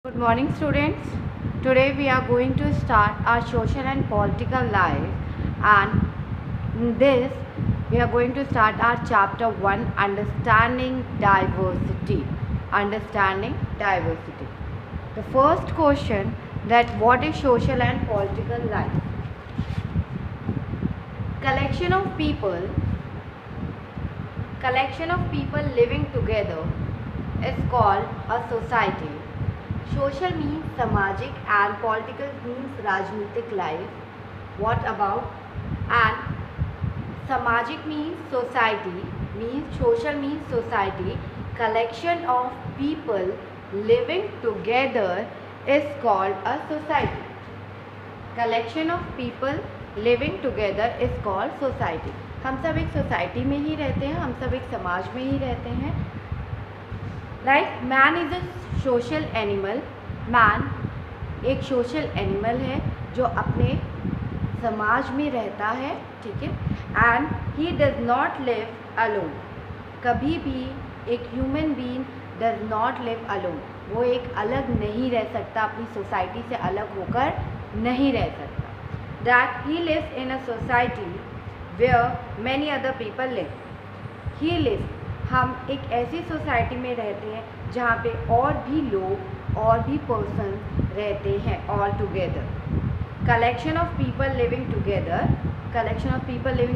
Good morning, students. Today we are going to start our social and political life, and in this we are going to start our chapter 1, understanding diversity. Understanding diversity. The first question, that what is social and political life? Collection of people living together is called a society. Social means सामाजिक and political means राजनीतिक life. What about? And सामाजिक means society, means social means society. Collection of people living together is called a society. Collection of people living together is called society. हम सब एक society में ही रहते हैं, हम सब एक समाज में ही रहते हैं. Right. Man is a social animal. Man एक सोशल एनिमल है जो अपने समाज में रहता है. ठीक है. And he does not live alone. कभी भी एक human being does not live alone. वो एक अलग नहीं रह सकता, अपनी सोसाइटी से अलग होकर नहीं रह सकता. That he lives in a society where many other people live. He lives, हम एक ऐसी सोसाइटी में रहते हैं जहाँ पे और भी लोग और भी पर्सन रहते हैं all together. Collection of people living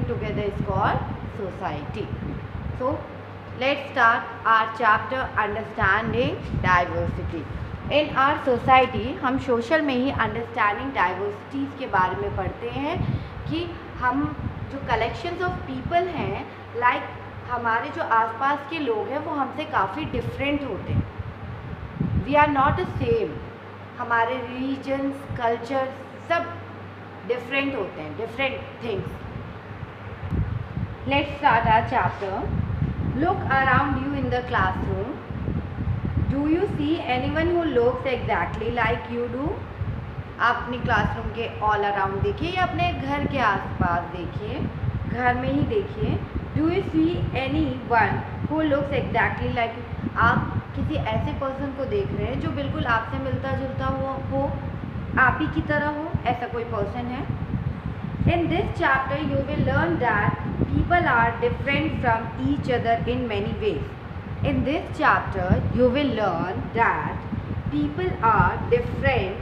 together is called society. So let's start our chapter understanding diversity. In our society हम सोशल में ही अंडरस्टैंडिंग डाइवर्सिटीज़ के बारे में पढ़ते हैं कि हम जो कलेक्शंस ऑफ पीपल हैं, लाइक हमारे जो आसपास के लोग हैं वो हमसे काफ़ी डिफरेंट होते हैं. We are not a same. हमारे रिलीजन्स, कल्चर सब डिफरेंट होते हैं, different things. Let's start our chapter. Look around you in the classroom. Do you see anyone who looks exactly like you do? आप अपनी classroom के all around देखिए या अपने घर के आसपास देखिए, घर में ही देखिए. Do you see any one who looks exactly like? आप किसी ऐसे पर्सन को देख रहे हैं जो बिल्कुल आपसे मिलता जुलता हो, आप ही की तरह हो, ऐसा कोई पर्सन है? In this chapter you will learn that people are different from each other in many ways. In this chapter you will learn that people are different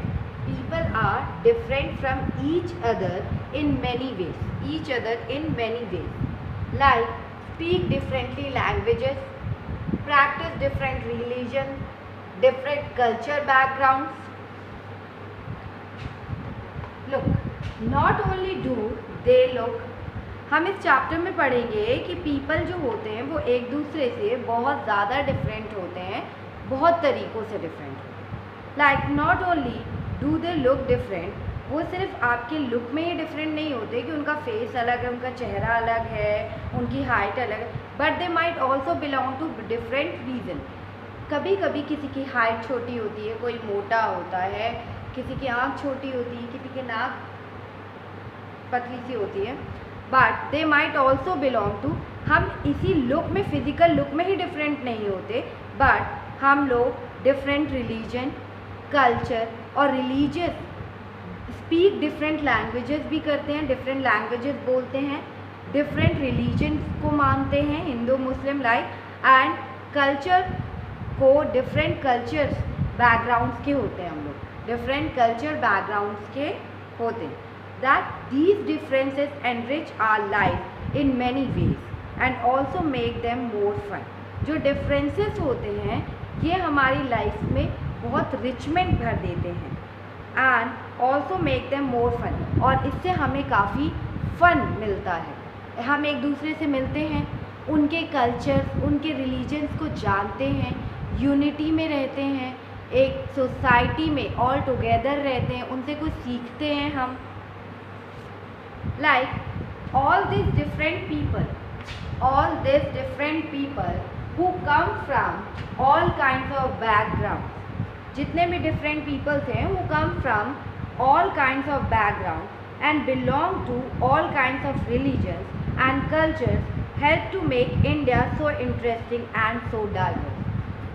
from each other in many ways. Like speak differently languages, practice different religion, different culture backgrounds. Look, not only do they look, हम इस chapter में पढ़ेंगे कि people जो होते हैं वो एक दूसरे से बहुत ज़्यादा डिफरेंट होते हैं, बहुत तरीक़ों से डिफरेंट होते हैं. Like not only do they look different, वो सिर्फ आपके लुक में ही डिफरेंट नहीं होते कि उनका फेस अलग है, उनका चेहरा अलग है, उनकी हाइट अलग है, but they might also belong to different reason. कभी कभी किसी की हाइट छोटी होती है, कोई मोटा होता है, किसी की आँख छोटी होती है, किसी की नाक पतली सी होती है, but they might also belong to, हम इसी लुक में, फिजिकल लुक में ही डिफरेंट नहीं होते, बट हम लोग डिफरेंट रिलीजन, कल्चर और रिलीजियस, स्पीक डिफरेंट लैंग्वेजेस भी करते हैं, डिफरेंट लैंग्वेजेस बोलते हैं, डिफरेंट रिलीजन को मानते हैं, हिंदू मुस्लिम लाइक, एंड कल्चर को डिफरेंट कल्चर्स बैकग्राउंड्स के होते हैं. हम लोग डिफरेंट कल्चर बैकग्राउंड्स के होते हैं. That these differences enrich our life in many ways and also make them more fun. जो differences होते हैं ये हमारी लाइफ में बहुत रिचमेंट भर देते हैं and also make them more fun. और इससे हमें काफ़ी फन मिलता है. हम एक दूसरे से मिलते हैं, उनके कल्चर, उनके रिलीजन्स को जानते हैं, यूनिटी में रहते हैं, एक सोसाइटी में ऑल टुगेदर रहते हैं, उनसे कुछ सीखते हैं हम. Like all these different people who come from all kinds of backgrounds, जितने भी different peoples हैं वो come from all kinds of backgrounds and belong to all kinds of religions and cultures help to make India so interesting and so diverse.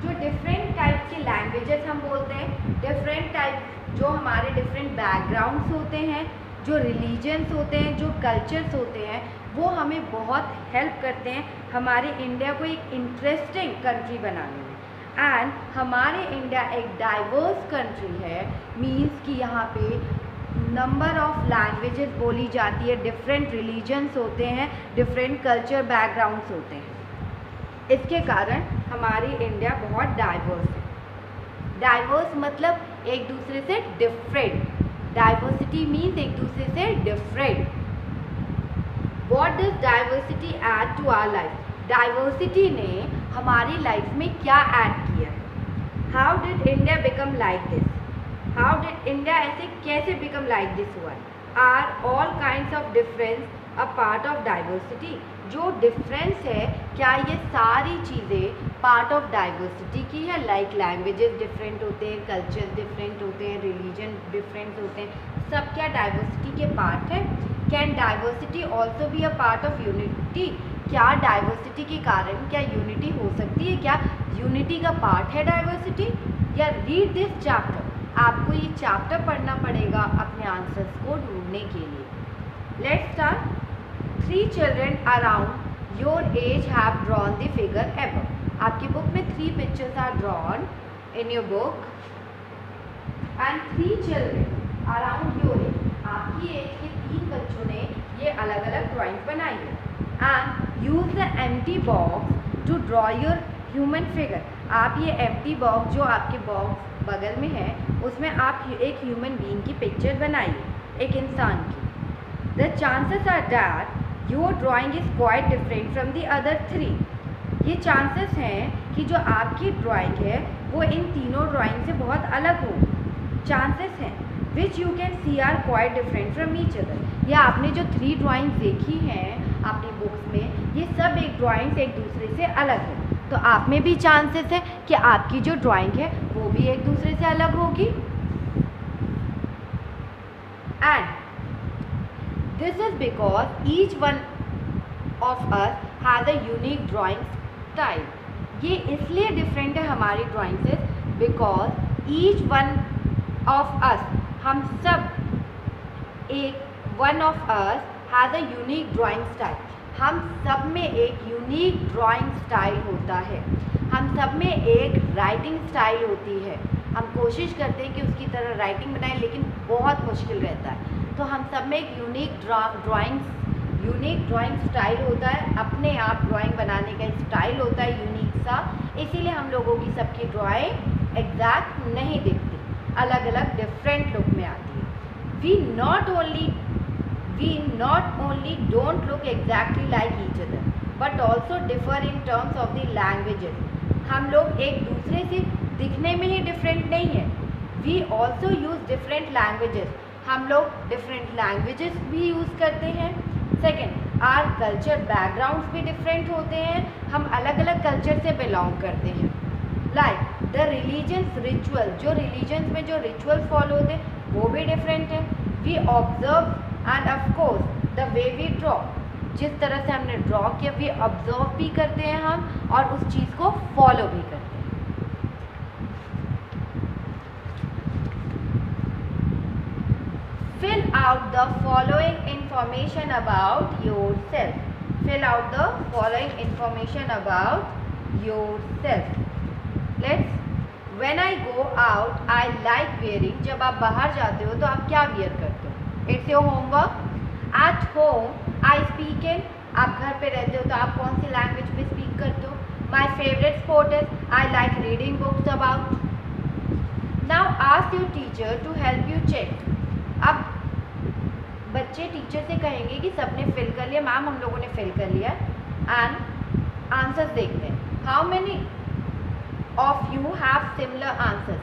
जो different type के languages हम बोलते हैं, different type जो हमारे different backgrounds होते हैं, जो रिलीजन्स होते हैं, जो कल्चर्स होते हैं, वो हमें बहुत हेल्प करते हैं हमारे इंडिया को एक इंटरेस्टिंग कंट्री बनाने में। एंड हमारे इंडिया एक डाइवर्स कंट्री है, मीन्स कि यहाँ पे नंबर ऑफ लैंग्वेजेस बोली जाती है, डिफरेंट रिलीजन्स होते हैं, डिफरेंट कल्चर बैकग्राउंड्स होते हैं। इसके कारण हमारी इंडिया बहुत डाइवर्स है। डाइवर्स मतलब एक दूसरे से डिफरेंट, डाइवर्सिटी मीन्स एक दूसरे से different. What does diversity add to our life? Diversity ने हमारी लाइफ में क्या ऐड किया है? How did India become like this? How did India ऐसे कैसे बिकम लाइक दिस हुआ? Are all kinds of difference a part of diversity? जो डिफरेंस है, क्या ये सारी चीज़ें पार्ट ऑफ डाइवर्सिटी की है? लाइक लैंग्वेजेस डिफरेंट होते हैं, कल्चर डिफरेंट होते हैं, रिलीजन डिफरेंट होते हैं, सब क्या डाइवर्सिटी के पार्ट है? Can diversity also be a part of unity? क्या डाइवर्सिटी के कारण क्या यूनिटी हो सकती है? क्या यूनिटी का पार्ट है डाइवर्सिटी? या रीड दिस चैप्टर, आपको ये चैप्टर पढ़ना पड़ेगा अपने आंसर्स को ढूंढने के लिए। Let's start. 3 children around your age have drawn the figure above. आपकी बुक में 3 pictures are drawn in your book and 3 children around your age. आपकी एज के 3 बच्चों ने ये अलग अलग ड्राइंग बनाई है। And use the empty box to draw your human figure. आप ये empty box जो आपके बॉक्स बगल में है, उसमें आप एक ह्यूमन बीइंग की पिक्चर बनाइए, एक इंसान की। The chances are that your drawing is quite different from the other 3. ये चांसेस हैं कि जो आपकी ड्राइंग है वो इन तीनों ड्राइंग से बहुत अलग हो। चांसेस हैं which you can see are quite different from each other. या आपने जो 3 ड्राइंग्स देखी हैं अपनी बुक्स में, ये सब एक ड्राइंग्स एक दूसरे से अलग है। तो आप में भी चांसेस है कि आपकी जो ड्राइंग है वो भी एक दूसरे से अलग होगी। And this is because each one of us has a unique drawing style. ये इसलिए डिफरेंट है हमारी ड्राइंग से because each one of us, हम सब एक one of us has a unique drawing style. हम सब में एक यूनिक ड्राइंग स्टाइल होता है, हम सब में एक राइटिंग स्टाइल होती है। हम कोशिश करते हैं कि उसकी तरह राइटिंग बनाएं, लेकिन बहुत मुश्किल रहता है। तो हम सब में एक यूनिक ड्राइंग स्टाइल होता है, अपने आप ड्राइंग बनाने का स्टाइल होता है यूनिक सा। इसीलिए हम लोगों की सबकी ड्राइंग एग्जैक्ट नहीं दिखती, अलग अलग डिफरेंट लुक में आती है। We not only don't look exactly like each other but also differ in terms of the languages. हम लोग एक दूसरे से दिखने में ही डिफरेंट नहीं है। We also use different languages, हम लोग डिफरेंट लैंग्वेजेस भी यूज़ करते हैं। सेकेंड, आर कल्चर बैकग्राउंड्स भी डिफरेंट होते हैं, हम अलग अलग कल्चर से बिलोंग करते हैं। लाइक द रिलीजन्स रिचुअल, जो रिलीजन्स में जो रिचुअल्स फॉलो होते हैं वो भी डिफरेंट है। We observe and of course the way we draw, जिस तरह से हमने ड्रॉ किया वी ऑब्जर्व भी करते हैं हम, और उस चीज़ को फॉलो भी करते हैं। Fill out the following information about yourself. Fill out the following information about yourself. When I go out, I like wearing. जब आप बाहर जाते हो तो आप क्या wear करते हो? It's your homework. At home, I speak in. आप घर पे रहते हो तो आप कौन सी लैंग्वेज में स्पीक करते हो? My favorite sport is I like reading books about. Now ask your teacher to help you check. अब बच्चे टीचर से कहेंगे कि सबने फिल कर लिया, मैम हम लोगों ने फिल कर लिया, एंड आंसर्स देखते हैं। How many of you have similar answers?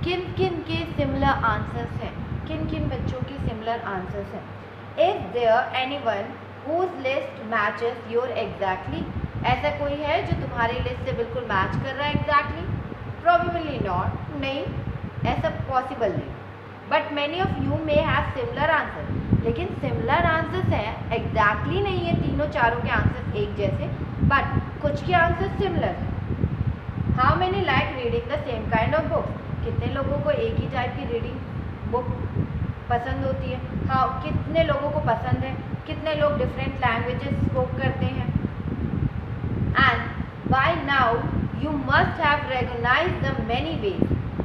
किन किन के सिमिलर आंसर्स हैं, किन किन बच्चों के सिमिलर आंसर्स हैं? Is there anyone whose list matches your exactly? ऐसा कोई है जो तुम्हारी लिस्ट से बिल्कुल मैच कर रहा है एग्जैक्टली? प्रोबेबली नॉट, नहीं, ऐसा पॉसिबल नहीं। But many of you may have similar answer, लेकिन सिमिलर आंसर्स हैं, एग्जैक्टली नहीं है तीनों चारों के आंसर्स एक जैसे, बट कुछ के आंसर सिमिलर हैं। How many like reading the same kind of books, कितने लोगों को एक ही टाइप की रीडिंग बुक पसंद होती है। हाँ, कितने लोगों को पसंद है, कितने लोग डिफरेंट लैंग्वेजेस स्पोक करते हैं। And by now you must have recognised the many ways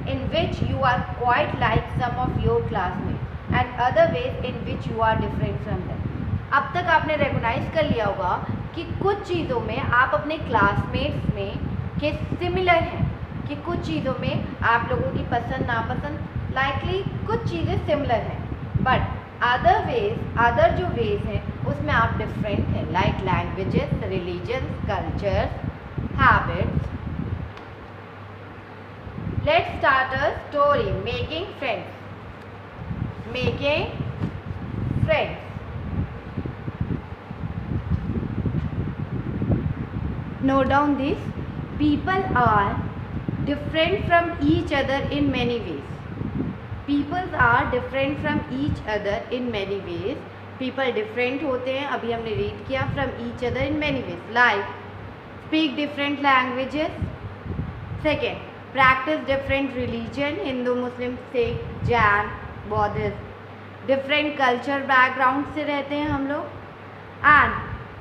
in which you are quite like some of your classmates and other ways in which you are different from them. अब तक आपने recognise कर लिया होगा कि कुछ चीज़ों में आप अपने क्लासमेट्स में के सिमिलर हैं, कि कुछ चीज़ों में आप लोगों की पसंद नापसंद लाइकली कुछ चीज़ें सिमिलर हैं, बट अदर जो वेज हैं उसमें आप डिफरेंट हैं, like languages, religions, cultures, habits. Let's start a story, making friends. Note down this. People are different from each other in many ways. People are different from each other in many ways. People different होते हैं, अभी हमने read किया, from each other in many ways. Like speak different languages. Second, practice different religion, Hindu, Muslim, Sikh, Jain, Buddhist. Different culture background से रहते हैं हम लोग. And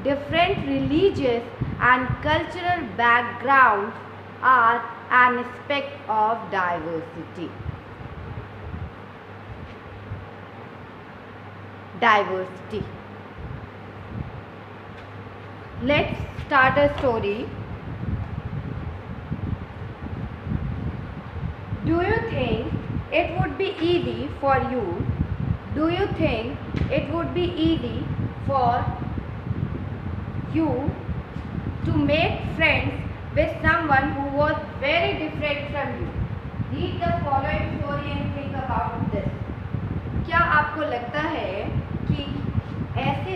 different religious and cultural backgrounds are an aspect of diversity. Let's start a story. Do you think it would be easy for you? Do you think it would be easy for you to make friends with someone who was very different from you? Read the following story and think about this. क्या आपको लगता है कि ऐसे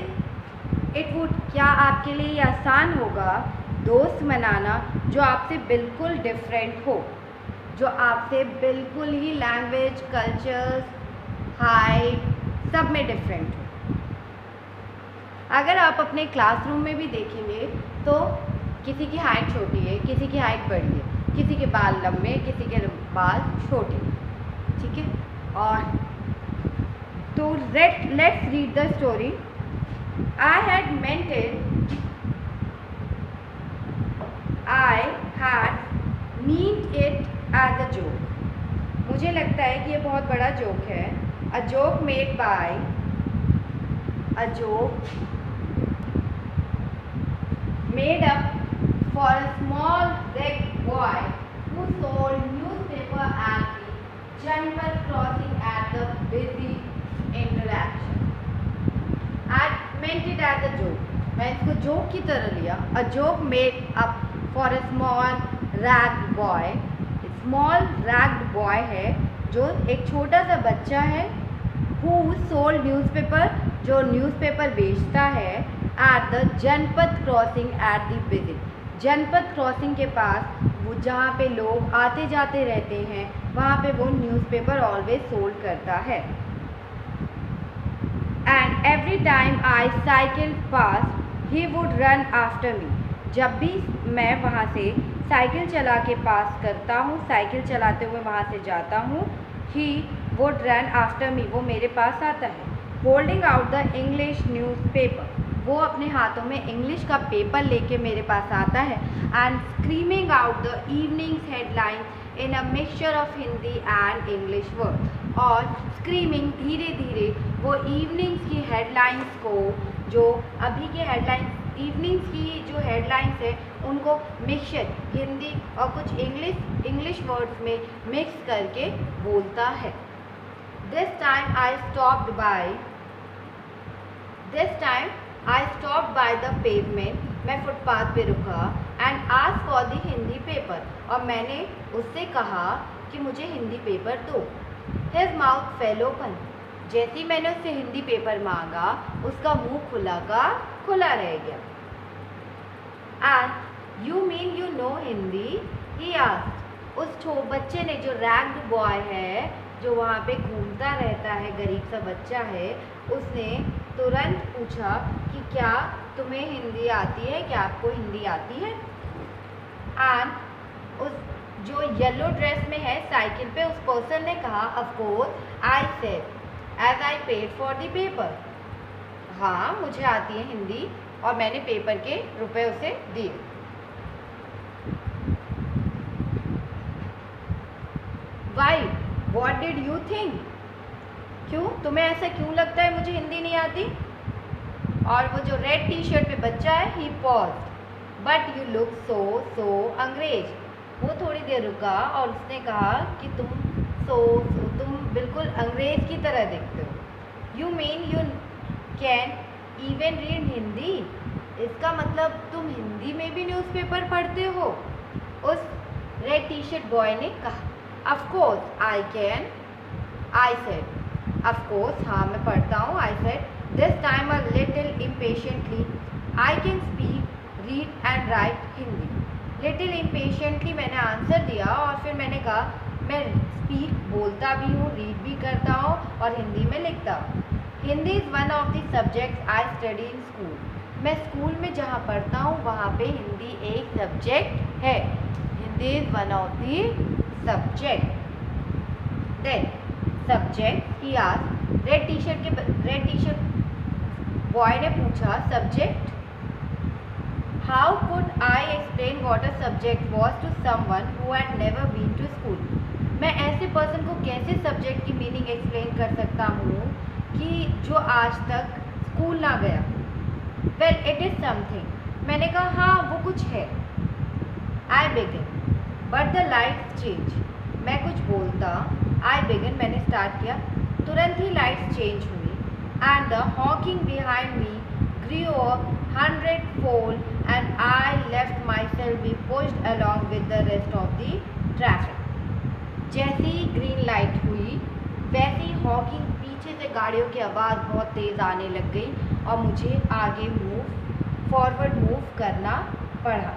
क्या आपके लिए ये आसान होगा दोस्त बनाना जो आपसे बिल्कुल डिफरेंट हो, जो आपसे बिल्कुल ही लैंग्वेज, कल्चर्स, हाइट सब में डिफरेंट हो? अगर आप अपने क्लासरूम में भी देखेंगे तो किसी की हाइट छोटी है, किसी की हाइट बड़ी है, किसी के बाल लंबे, किसी के बाल छोटे, ठीक है। और तो let's read the story. I had meant it as a joke. मुझे लगता है कि ये बहुत बड़ा जोक है। A joke made up for a small black boy who sold newspaper at the Janpat crossing at the busy interaction. I meant it as a joke. मैं इसको जोक की तरह लिया। A joke made up for a small ragged boy. Small ragged boy है जो एक छोटा सा बच्चा है, who sold newspaper, जो न्यूज़पेपर बेचता है, at the Janpath crossing at the busy. Janpath crossing के पास वो जहाँ पे लोग आते जाते रहते हैं वहाँ पे वो न्यूज़पेपर ऑलवेज सोल्ड करता है। And every time I cycled past, he would run after me. जब भी मैं वहाँ से साइकिल चला के पास करता हूँ, साइकिल चलाते हुए वहाँ से जाता हूँ, he would run after me, वो मेरे पास आता है। Holding out the English newspaper, वो अपने हाथों में इंग्लिश का पेपर लेके मेरे पास आता है। And screaming out the evening's headlines in a mixture of Hindi and English words, और स्क्रीमिंग धीरे धीरे वो इवनिंग्स की हेडलाइंस को, जो अभी के हेडलाइंस, इवनिंग्स की जो हेडलाइंस है उनको मिक्सचर हिंदी और कुछ इंग्लिश वर्ड्स में मिक्स करके बोलता है। This time I stopped by the pavement, मैं फुटपाथ पे रुका, and asked for the Hindi paper, और मैंने उससे कहा कि मुझे हिंदी पेपर दो। His mouth fell open, जैसे ही मैंने उससे हिंदी पेपर मांगा उसका मुंह खुला का खुला रह गया। And you mean you know Hindi? He asked, उस बच्चे ने, जो रैग्ड बॉय है, जो वहाँ पे घूमता रहता है, गरीब सा बच्चा है, उसने तुरंत पूछा कि क्या तुम्हें हिंदी आती है, क्या आपको हिंदी आती है? And उस जो येलो ड्रेस में है साइकिल पे, उस पर्सन ने कहा of course I said as I paid for the paper. हाँ, मुझे आती है हिंदी और मैंने पेपर के रुपए उसे दिए। Why what did you think? क्यों, तुम्हें ऐसा क्यों लगता है मुझे हिंदी नहीं आती? और वो जो रेड टी शर्ट पे बच्चा है, he paused but you look so अंग्रेज। वो थोड़ी देर रुका और उसने कहा कि तुम बिल्कुल अंग्रेज की तरह दिखते हो। You mean you can even read Hindi? इसका मतलब तुम हिंदी में भी न्यूज़पेपर पढ़ते हो? उस रेड टी शर्ट बॉय ने कहा of course I can. I said of course, हाँ मैं पढ़ता हूँ। I said this time a little impatiently I can speak read and right Hindi. Little impatiently मैंने आंसर दिया और फिर मैंने कहा मैं स्पीक बोलता भी हूँ, रीड भी करता हूँ और हिंदी में लिखता हूँ। Hindi is one of the subjects I study in school. मैं स्कूल में जहाँ पढ़ता हूँ वहाँ पे हिंदी एक सब्जेक्ट है। Hindi is one of the subject. Then subject he asked, red T shirt boy ने पूछा subject. How could I explain what a subject was to someone who had never been to school? मैं ऐसे person को कैसे subject की meaning explain कर सकता हूँ कि जो आज तक स्कूल ना गया? Well it is something. मैंने कहा हाँ वो कुछ है। I begin but the lights change. मैं कुछ बोलता, आई बिगिन मैंने स्टार्ट किया, तुरंत ही लाइट्स चेंज हुई and the Hawking behind me grew 100-fold and I left myself be pushed along with the rest of the traffic. जैसी green light हुई वैसी हॉकिंग, पीछे से गाड़ियों की आवाज़ बहुत तेज़ आने लग गई और मुझे आगे फॉरवर्ड मूव करना पड़ा।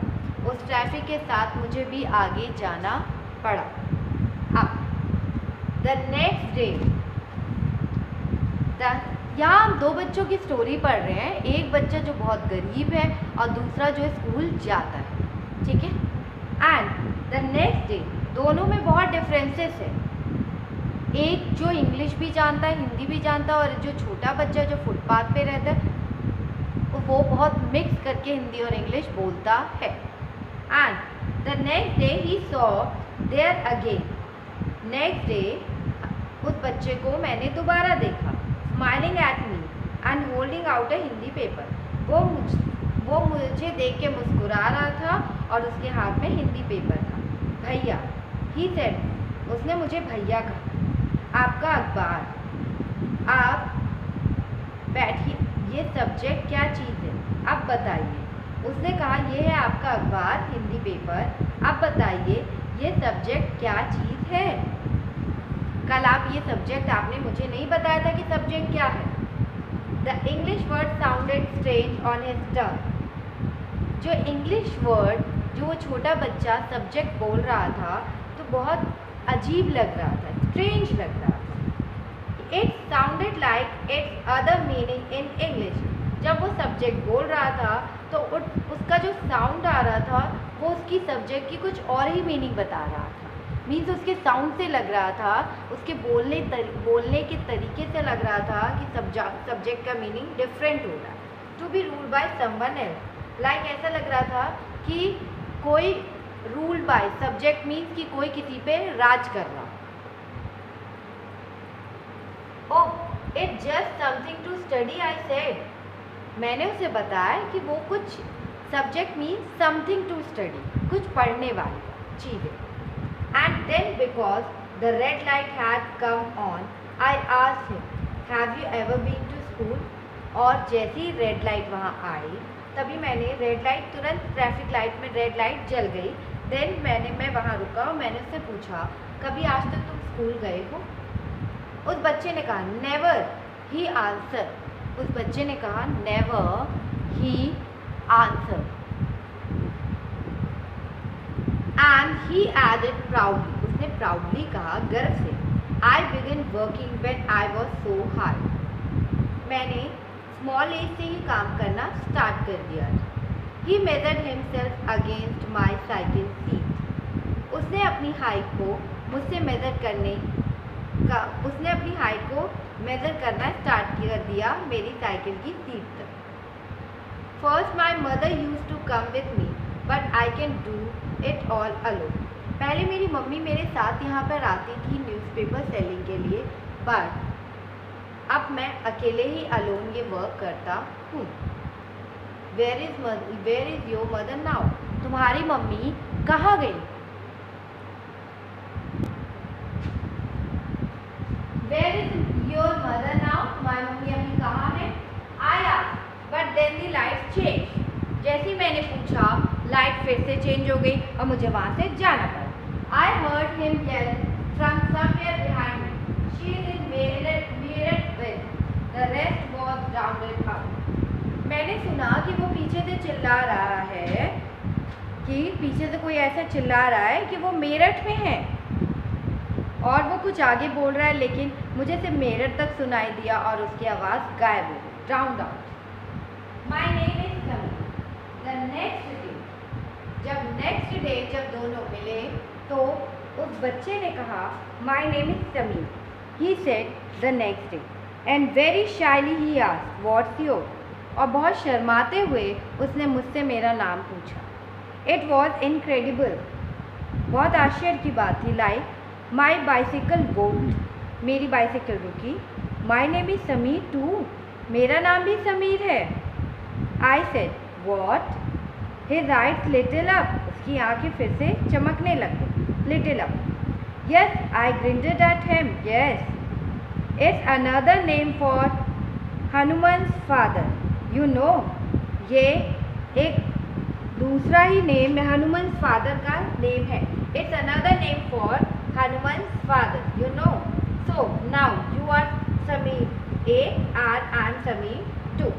उस ट्रैफिक के साथ मुझे भी आगे जाना पड़ा। अब द नेक्स्ट डे, यहाँ हम दो बच्चों की स्टोरी पढ़ रहे हैं। एक बच्चा जो बहुत गरीब है और दूसरा जो स्कूल जाता है, ठीक है। एंड द नेक्स्ट डे, दोनों में बहुत डिफरेंसेस है। एक जो इंग्लिश भी जानता है, हिंदी भी जानता है, और जो छोटा बच्चा जो फुटपाथ पे रहता है वो बहुत मिक्स करके हिंदी और इंग्लिश बोलता है। And the next day he saw there again. Next day उस बच्चे को मैंने दोबारा देखा, smiling at me and holding out a Hindi paper. वो मुझे देख के मुस्कुरा रहा था और उसके हाथ में हिंदी पेपर था। भैया, ही सेड, उसने मुझे भैया कहा, आपका अखबार, आप बैठिए, ये सब्जेक्ट क्या चीज़ है, अब बताइए। उसने कहा ये है आपका अखबार, हिंदी पेपर, अब बताइए ये सब्जेक्ट क्या चीज़ है। कल आप ये सब्जेक्ट आपने मुझे नहीं बताया था कि सब्जेक्ट क्या है। The English word sounded strange on his टंग। जो इंग्लिश वर्ड जो वो छोटा बच्चा सब्जेक्ट बोल रहा था तो बहुत अजीब लग रहा था, स्ट्रेंज लग रहा था। It sounded like it's other meaning in English. जब वो सब्जेक्ट बोल रहा था तो उसका जो साउंड आ रहा था वो उसकी सब्जेक्ट की कुछ और ही मीनिंग बता रहा था। मीन्स उसके साउंड से लग रहा था, उसके बोलने के तरीके से लग रहा था कि सब्जेक्ट का मीनिंग डिफरेंट हो रहा है। To be ruled by someone else, like ऐसा लग रहा था कि कोई रूल्ड बाय सब्जेक्ट मीन्स कि कोई किसी पे राज कर रहा। Oh it just something to study, I said. मैंने उसे बताया कि वो कुछ subject means something to study, कुछ पढ़ने वाली चीज़ें। And then because the red light had come on, I asked him, have you ever been to school? और जैसी रेड लाइट वहाँ आई तभी मैंने रेड लाइट, तुरंत ट्रैफिक लाइट में रेड लाइट जल गई। देन मैं वहाँ रुका और मैंने उससे पूछा कभी आज तक तुम स्कूल गए हो? उस बच्चे ने कहा नेवर, ही आंसर। उस बच्चे ने कहा never, he answer. And he added proudly, उसने प्राउडली कहा, गर्व से, I begin working when I was so hard. मैंने स्मॉल एज से ही काम करना स्टार्ट कर दिया। He measured himself against my cycle seat. उसने अपनी हाइट को मुझसे मेज़र करना स्टार्ट कर दिया मेरी साइकिल की सीट तक। First my mother use to come with me but I can do it all alone. पहले मेरी मम्मी मेरे साथ यहाँ पर आती थी न्यूज़पेपर सेलिंग के लिए, बट अब मैं अकेले ही अलोन ये वर्क करता हूँ। Where is your mother now? तुम्हारी मम्मी कहाँ गई? Where is your mother now? तुम्हारी मम्मी अभी कहाँ है? I asked, but then the light change. जैसे ही मैंने पूछा, लाइट फिर से चेंज हो गई और मुझे वहाँ से जाना पड़ा। I heard him yell from somewhere behind me, she is in Meerut with the rest was rounded up. मैंने सुना कि वो पीछे से चिल्ला रहा है, कि पीछे से कोई ऐसा चिल्ला रहा है कि वो मेरठ में है, और वो कुछ आगे बोल रहा है, लेकिन मुझे सिर्फ मेरठ तक सुनाई दिया और उसकी आवाज़ गायब हो गई, drowned out. My name is Sameer. The next day जब दोनों मिले तो उस बच्चे ने कहा my name is Sameer. He said the next day and very shyly he asked what's your, और बहुत शर्माते हुए उसने मुझसे मेरा नाम पूछा। इट वॉज इनक्रेडिबल, बहुत आश्चर्य की बात थी। लाइक माई बाइसिकल वोल्ट, मेरी बाइसिकल रुकी। My name is Sameer too, मेरा नाम भी समीर है। I said what? His eyes little up, उसकी आंखें फिर से चमकने लग गई, little up. Yes, I grinned at him, yes, it's another name for Hanuman's father, you know, ये एक दूसरा ही नेम हनुमान फादर का नेम है। It's another name for Hanuman father, you know. So now you are Sameer A R and Sameer two.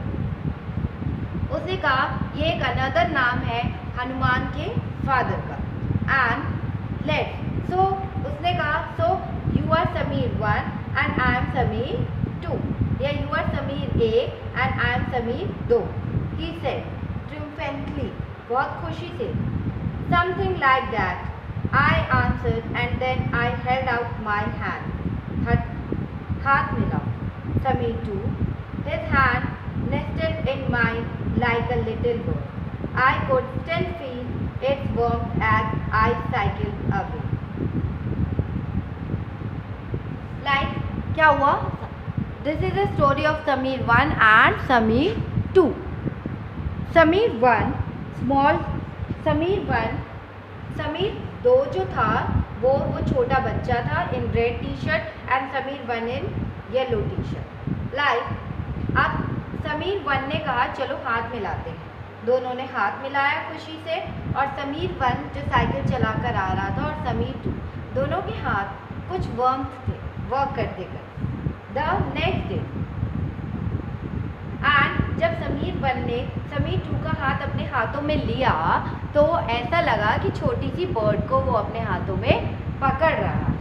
उसने कहा ये एक अनदर नाम है हनुमान के फादर का। एंड लेट, सो उसने कहा so you are Sameer one and I am Sameer two, या you are Sameer A and I am Sameer दो। ही सेड ट्रिumphantly, बहुत खुशी से। Something like that, I answered and then I held out my hand. हाथ मिला। Sameer two, his hand nested in mine like a little bird. I could still feel its warmth as I cycled away. Like, क्या हुआ? This is the story of Sameer 1 and Sameer 2. Sameer 1 2 जो था वो छोटा बच्चा था in red t-shirt and Sameer 1 in yellow t-shirt. Like, अब समीर 1 ने कहा चलो हाथ मिलाते हैं। दोनों ने हाथ मिलाया खुशी से, और समीर 1 जो साइकिल चलाकर आ रहा था और समीर 2, दोनों के हाथ कुछ वर्म्थ थे वर्क करते करते। द नेक्स्ट डे, एंड जब समीर 1 ने समीर 2 का हाथ अपने हाथों में लिया तो ऐसा लगा कि छोटी सी बर्ड को वो अपने हाथों में पकड़ रहा है।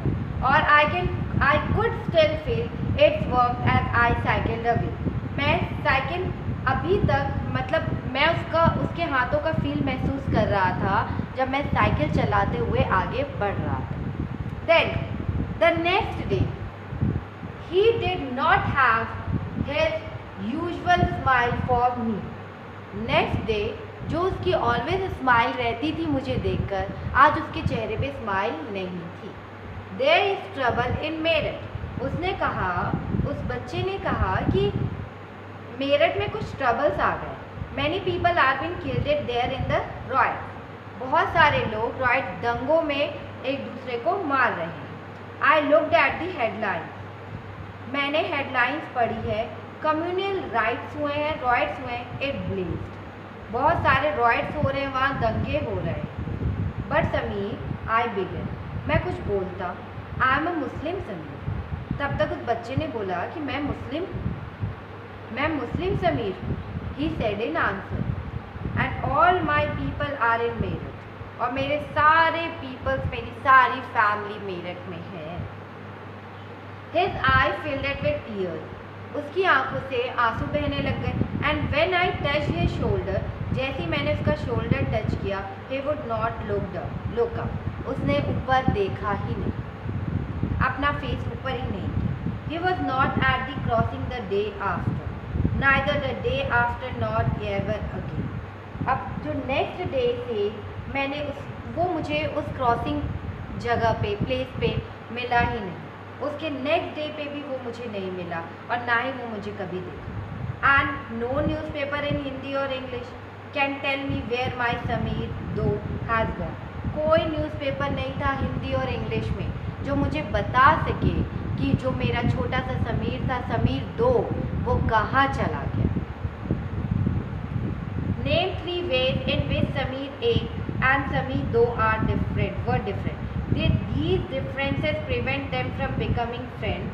और I could still feel its work as I cycled away. मैं साइकिल अभी तक, मतलब मैं उसके हाथों का फील महसूस कर रहा था जब मैं साइकिल चलाते हुए आगे बढ़ रहा था। Then the next day he did not have his usual smile for me. Next day जो उसकी ऑलवेज स्माइल रहती थी मुझे देखकर, आज उसके चेहरे पे स्माइल नहीं थी। There is trouble in Meerut, उसने कहा, उस बच्चे ने कहा कि मेरठ में कुछ ट्रबल्स आ गए। Many people are been killed there in the riot, बहुत सारे लोग रॉयट दंगों में एक दूसरे को मार रहे हैं। I looked at the headlines, मैंने हेडलाइंस पढ़ी है, कम्युनल राइट्स हुए हैं, रॉयट्स हुए हैं, इट ब्लेज्ड, बहुत सारे रॉयट्स हो रहे हैं, वहाँ दंगे हो रहे हैं। बट समीर, आई बिगन, मैं कुछ बोलता, आई एम अ मुस्लिम समीर। तब तक उस बच्चे ने बोला कि मैं Muslim Sameer. He said in answer, and all my people are in Meerut, और मेरे सारे पीपल्स, मेरी सारी फैमिली मेरठ में है। His I filled with tears, उसकी आंखों से आंसू बहने लग गए। And when I touch his shoulder, जैसे ही मैंने उसका शोल्डर टच किया, he would not look up, उसने ऊपर देखा ही नहीं, अपना फेस ऊपर ही नहीं किया। He was not at the crossing the day after, neither the day after nor ever again. अब जो नेक्स्ट डे से मैंने वो मुझे उस क्रॉसिंग जगह पे, प्लेस पे मिला ही नहीं, उसके नेक्स्ट डे पे भी वो मुझे नहीं मिला और ना ही वो मुझे कभी देखा। And no newspaper in Hindi और English can tell me where my Sameer two has gone. कोई न्यूज़पेपर नहीं था हिंदी और इंग्लिश में जो मुझे बता सके कि जो मेरा छोटा सा समीर था, समीर दो, वो कहाँ चला गया। Name 3 ways in which Sameer A and Sameer दो were different. Did these differences prevent them from becoming friends?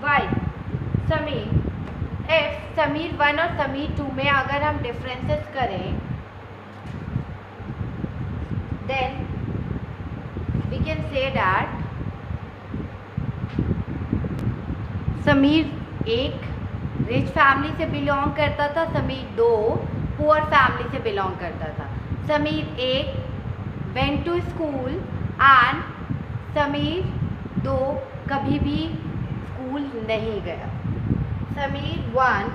Why? Sameer, if Sameer 1 और Sameer 2 में अगर हम differences करें, then we can say that Sameer एक रिच फैमिली से belong करता था, समीर दो पुअर फैमिली से बिलोंग करता था। समीर एक went to school and Sameer दो कभी भी स्कूल नहीं गया। समीर 1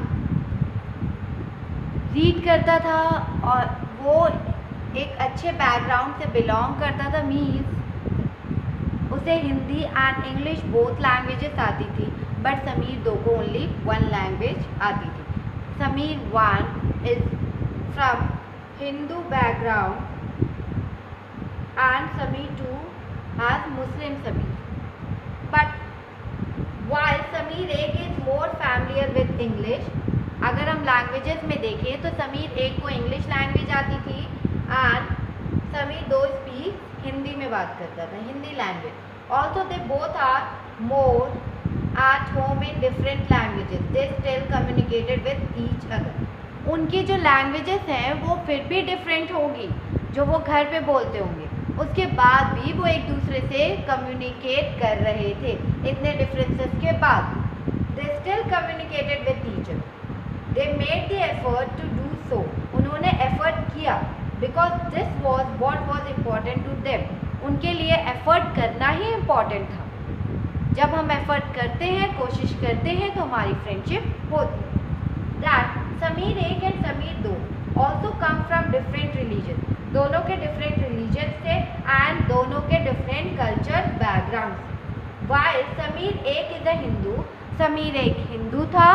रीड करता था और वो एक अच्छे बैकग्राउंड से बिलोंग करता था, मीन्स उसे Hindi and English both languages आती थी, बट समीर दो को ओनली 1 लैंग्वेज आती थी। Sameer 1 is from Hindu background and Sameer 2 has Muslim Sameer, but while Sameer एक is more familiar with English. अगर हम लैंग्वेजेस में देखें तो समीर एक को इंग्लिश लैंग्वेज आती थी एंड समीर दो स्पीक हिंदी में बात करता था, Hindi language. Also they both are more at home in different languages, they still communicated with each other. उनकी जो लैंग्वेजेस हैं वो फिर भी डिफरेंट होगी जो वो घर पे बोलते होंगे, उसके बाद भी वो एक दूसरे से कम्युनिकेट कर रहे थे। इतने डिफरेंसेस के बाद they still communicated with each other. They made the effort to do so. उन्होंने एफर्ट किया because this was what was important to them. उनके लिए एफर्ट करना ही इम्पॉर्टेंट था। जब हम एफर्ट करते हैं, कोशिश करते हैं, तो हमारी फ्रेंडशिप होती है। दैट समीर एक एंड समीर दो also come from different religion, दोनों के डिफरेंट रिलीजन से एंड दोनों के डिफरेंट कल्चर बैकग्राउंड से। वाइल समीर एक इज अ हिंदू, समीर एक हिंदू था,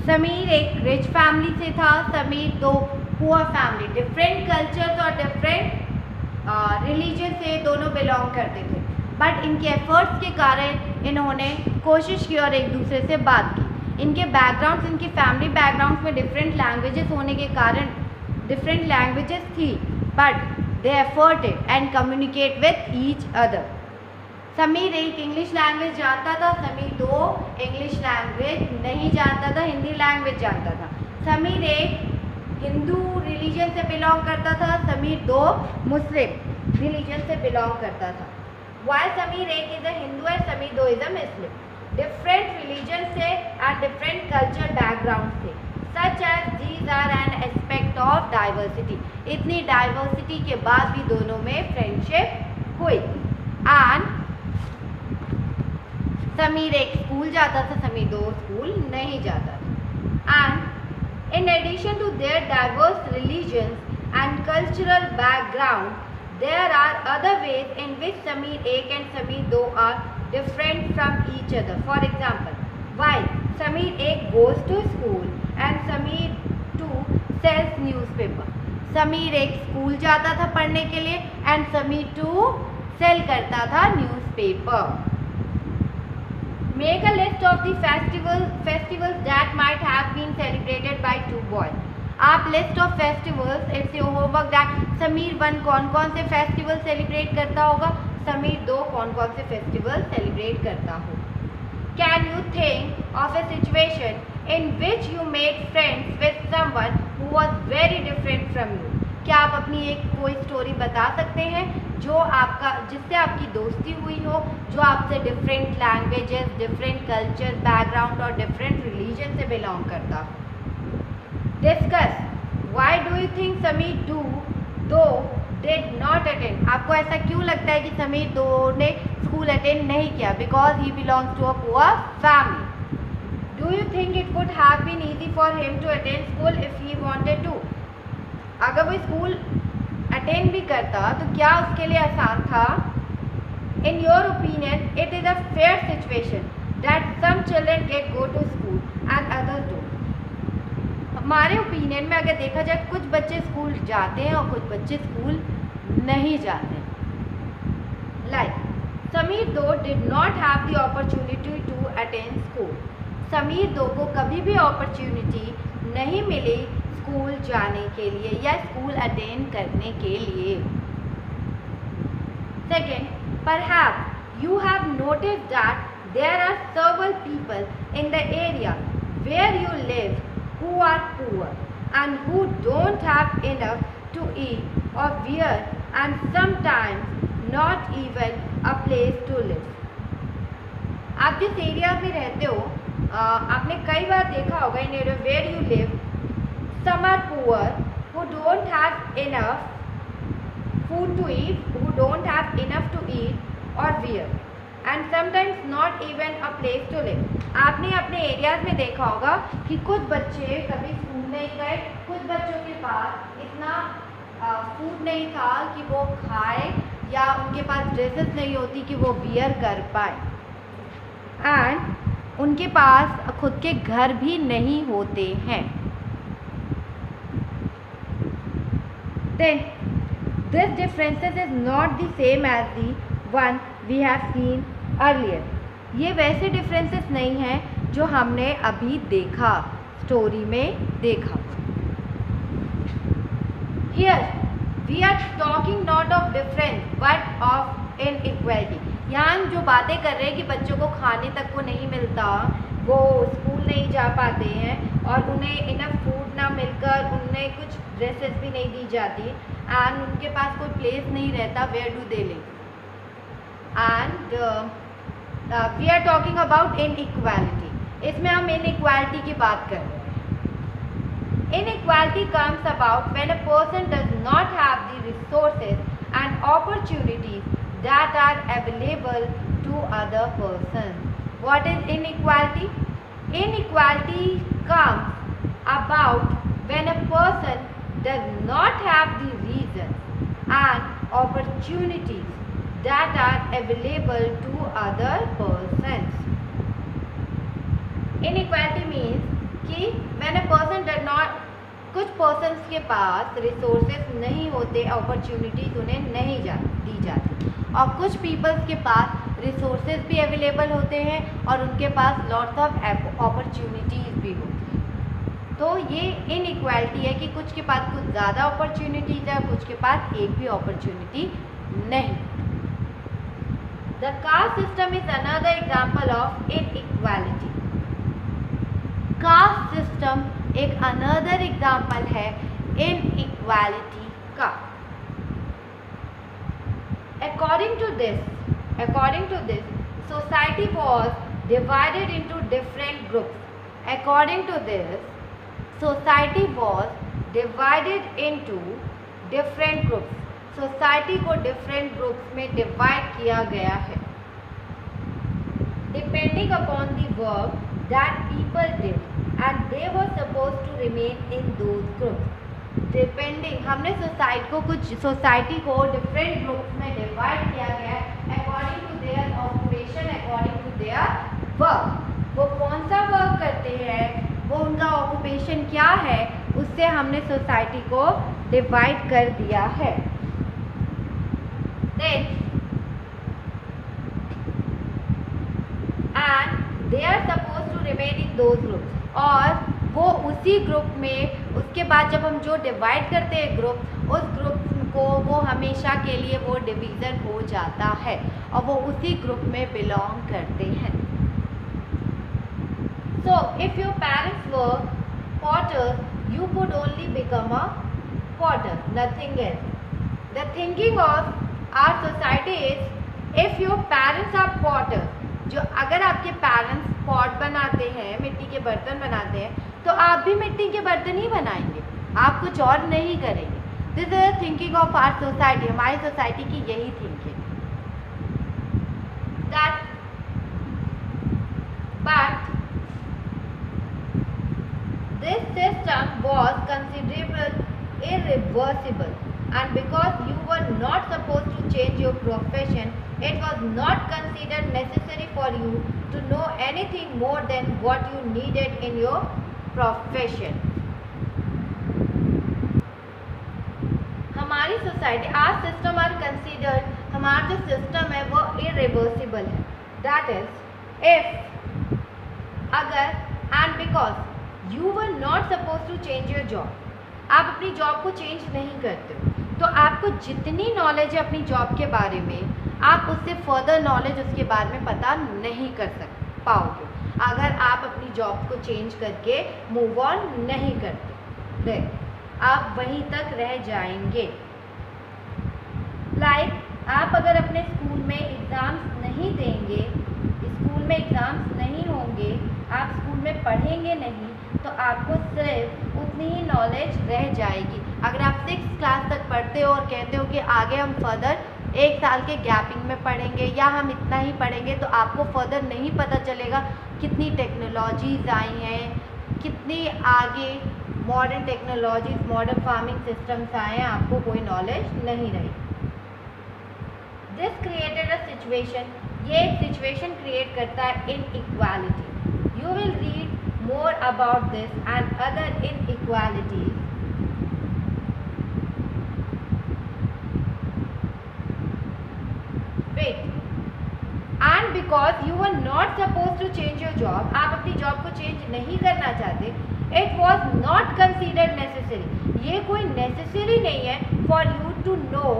समीर एक रिच फैमिली से था, समीर दो पुअर फैमिली, डिफरेंट कल्चर्स और डिफरेंट रिलीजन से दोनों बिलोंग करते थे, बट इनके एफर्ट्स के कारण इन्होंने कोशिश की और एक दूसरे से बात की। इनके बैकग्राउंड्स, इनकी फैमिली बैकग्राउंड्स में डिफरेंट लैंग्वेजेस होने के कारण डिफरेंट लैंग्वेजेस थी, but they efforted and communicate with each other. Sameer एक इंग्लिश लैंग्वेज जानता था, समीर दो इंग्लिश लैंग्वेज नहीं जानता था, हिंदी लैंग्वेज जानता था। समीर एक हिंदू रिलीजन से बिलोंग करता था, समीर दो मुस्लिम रिलीजन से बिलोंग करता था। While समीर एक is a Hindu and Sameer two is a Muslim, different religion से एंड डिफरेंट कल्चर बैकग्राउंड से, such as these are an aspect of diversity. इतनी डाइवर्सिटी के बाद भी दोनों में फ्रेंडशिप हुई। एंड समीर एक स्कूल जाता था, समीर दो स्कूल नहीं जाता था। And in addition to their diverse religions and cultural background, there are other ways in which Sameer एक and Sameer दो are different from each other. For example, while Sameer एक goes to school and Sameer two sells newspaper. Sameer एक school जाता था पढ़ने के लिए and Sameer two cell करता था newspaper. Make a list of the festivals that might have been celebrated by two boys. आप list of festivals, it's your homework that Sameer one कौन कौन से फेस्टिवल सेलिब्रेट करता होगा, समीर दो कौन कौन से फेस्टिवल सेलिब्रेट करता हो। Can you think of A situation in which you made friends with someone who was very different from you. क्या आप अपनी एक कोई स्टोरी बता सकते हैं जिससे आपकी दोस्ती हुई हो, जो आपसे different languages, different culture background और डिफरेंट रिलीजन से बिलोंग करता हो। Discuss why do you think Sameer 2 दो डिड नॉट अटेंड। आपको ऐसा क्यों लगता है कि समीर दो ने स्कूल अटेंड नहीं किया? Because he belongs to a poor family. Do you think it would have been easy for him to attend school if he wanted to? अगर वो स्कूल अटेंड भी करता तो क्या उसके लिए आसान था? In your opinion it is a fair situation that some children get go to school and others don't. हमारे ओपिनियन में अगर देखा जाए, कुछ बच्चे स्कूल जाते हैं और कुछ बच्चे स्कूल नहीं जाते। Like Samir Do did not have the opportunity to attend school. Samir Do को कभी भी अपॉर्चुनिटी नहीं मिली स्कूल जाने के लिए या स्कूल अटेंड करने के लिए। Second, perhaps you have noticed that there are several people in the area where you live who are poor and who don't have enough to eat or wear and sometimes not even a place to live. आप जिस area में रहते हो, आपने कई बार देखा होगा in area where you live some are poor who don't have enough food to eat, who don't have enough to eat or wear and sometimes not even a place to live. आपने अपने areas में देखा होगा कि कुछ बच्चे कभी school नहीं गए, कुछ बच्चों के पास इतना फूड नहीं था कि वो खाए या उनके पास ड्रेसेस नहीं होती कि वो वियर कर पाए एंड उनके पास खुद के घर भी नहीं होते हैं। Then this differences is not the same as the one we have seen earlier. ये वैसे डिफरेंसेस नहीं हैं जो हमने अभी देखा, स्टोरी में देखा। Here we are talking not of difference but of inequality. यहाँ जो बातें कर रहे हैं कि बच्चों को खाने तक को नहीं मिलता, वो स्कूल नहीं जा पाते हैं और उन्हें इनफ फूड ना मिलकर उन्हें कुछ ड्रेसेस भी नहीं दी जाती एंड उनके पास कोई प्लेस नहीं रहता where do they live. And we are talking about inequality. इसमें हम इनइक्वालिटी की बात कर रहे हैं। Inequality comes about when a person does not have the resources and opportunities that are available to other person. What is inequality? Inequality comes about when a person does not have the reasons and opportunities that are available to other persons. Inequality means कि when a person does not, कुछ persons के पास resources नहीं होते, opportunities उन्हें नहीं दी जाती और कुछ peoples के पास रिसोर्सेज भी अवेलेबल होते हैं और उनके पास लॉट्स ऑफ अपॉर्चुनिटीज़ भी होती हैं। तो ये इनइक्वालिटी है कि कुछ के पास कुछ ज़्यादा अपॉर्चुनिटीज़ है, कुछ के पास एक भी अपॉर्चुनिटी नहीं। The caste system is another example of inequality. Caste system एक अनदर एग्जाम्पल है इनइक्वालिटी का। According to this, society was divided into different groups. According to this, society was divided into different groups. Society को different groups में divide किया गया है, depending upon the work that people did, and they were supposed to remain in those groups. Depending, हमने society को different groups में divide किया गया है according to their occupation, according to their work. वो कौन सा वर्क करते हैं, वो उनका ऑक्यूपेशन क्या है, उससे हमने सोसाइटी को डिवाइड कर दिया है। Then and they are suppose to remain in those groups, और वो उसी ग्रुप में, उसके बाद जब हम जो डिवाइड करते हैं ग्रुप, उस ग्रुप को वो हमेशा के लिए वो डिवीज़न हो जाता है और वो उसी ग्रुप में बिलोंग करते हैं। So if your parents were potters, you could only become a potter, nothing else. The thinking of our society is if your parents are potters, जो अगर आपके पेरेंट्स पॉट बनाते हैं, मिट्टी के बर्तन बनाते हैं, तो आप भी मिट्टी के बर्तन ही बनाएंगे, आप कुछ और नहीं करेंगे। This is thinking of our society, हमारी सोसाइटी की यही thinking that but this system was considered irreversible, and because you were not supposed to change your profession, it was not considered necessary for you to know anything more than what you needed in your profession. हमारी सोसाइटी आज system are considered, हमारा जो system है वो irreversible है. That is if, अगर, and because you were not suppose to change your job, आप अपनी जॉब को चेंज नहीं करते हो, तो आपको जितनी नॉलेज है अपनी जॉब के बारे में, आप उससे फर्दर नॉलेज उसके बारे में पता नहीं कर पाओगे अगर आप अपनी जॉब को चेंज करके मूव ऑन नहीं करते, आप वहीं तक रह जाएंगे. लाइक आप अगर अपने स्कूल में एग्ज़ाम्स नहीं देंगे, स्कूल में एग्ज़ाम्स नहीं होंगे, आप स्कूल में पढ़ेंगे नहीं, तो आपको सिर्फ उतनी ही नॉलेज रह जाएगी. अगर आप 6th क्लास तक पढ़ते हो और कहते हो कि आगे हम फर्दर 1 साल के गैपिंग में पढ़ेंगे या हम इतना ही पढ़ेंगे, तो आपको फर्दर नहीं पता चलेगा कितनी टेक्नोलॉजीज़ आई हैं, कितनी आगे modern technologies, modern farming systems आए हैं, आपको कोई नॉलेज नहीं रही. दिस क्रिएटेड अ सिचुएशन, ये एक सिचुएशन क्रिएट करता है inequality. You will read more about this and other inequalities. Wait. And because you were not supposed to change your job, आप अपनी जॉब को चेंज नहीं करना चाहते, it was not considered necessary. ये कोई necessary नहीं है for you to know